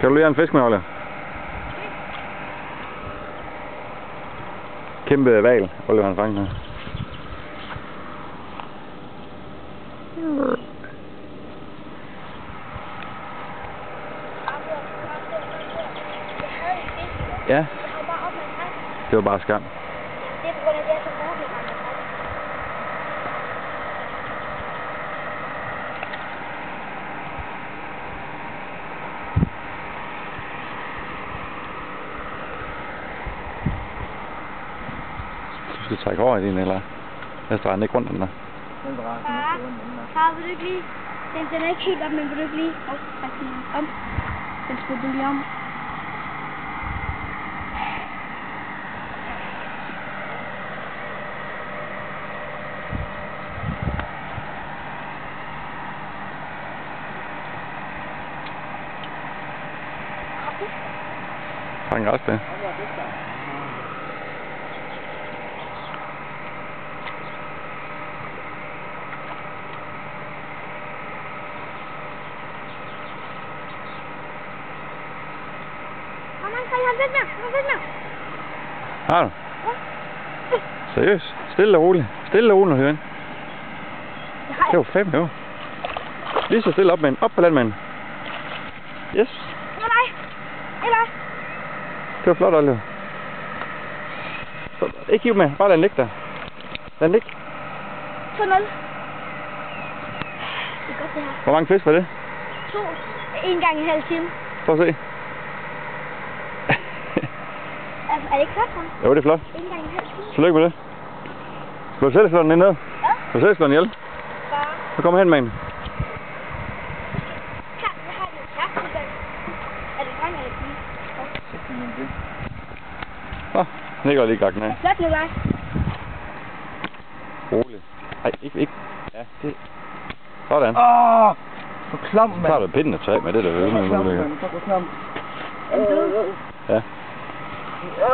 Skal du lige have en fisk med, Olle? Kæmpe val, Olle har fanget her. Ja. Det var bare skam. Det er på grund af, det er så hurtigt. Du skal trække over i din, eller? Jeg drejer den ikke rundt den der. Far, vil du ikke lige? Den er ikke helt op, men vil du ikke lige? Om. Den skulle du lige om. Fang ret det. Har du? Ja. Seriøst? Stille og roligt. Stille og roligt, Høren. Det var 5, jo. Lige så stille op med en. Op på landmanden. Yes. Eller. Det var flot, Oliver. Ikke hiv med. Bare lad den ligge der. Lad den ligge. 2-0. Det er godt, det her. Hvor mange fisk var det? 2. 1 gang en halv time. Prøv at se. Er det ikke flot, han? Jo, det er flot. 1 gang en halv time. Tillykke med det. Skal du selv slå den ind ned? Ja. Skal du selv slå den ihjel? Far. Så kom hen med en. Her, jeg har den her. Er det dreng eller pige? Nå, Nikolaj lige gakken af. Flot, Nikolaj. Rolig. Ej, ikke. Ja, det. Sådan. Så klam, mand. Så tager du pinden og tag med det, der er med muligt. Så klam. Er du død? Ja. Ja,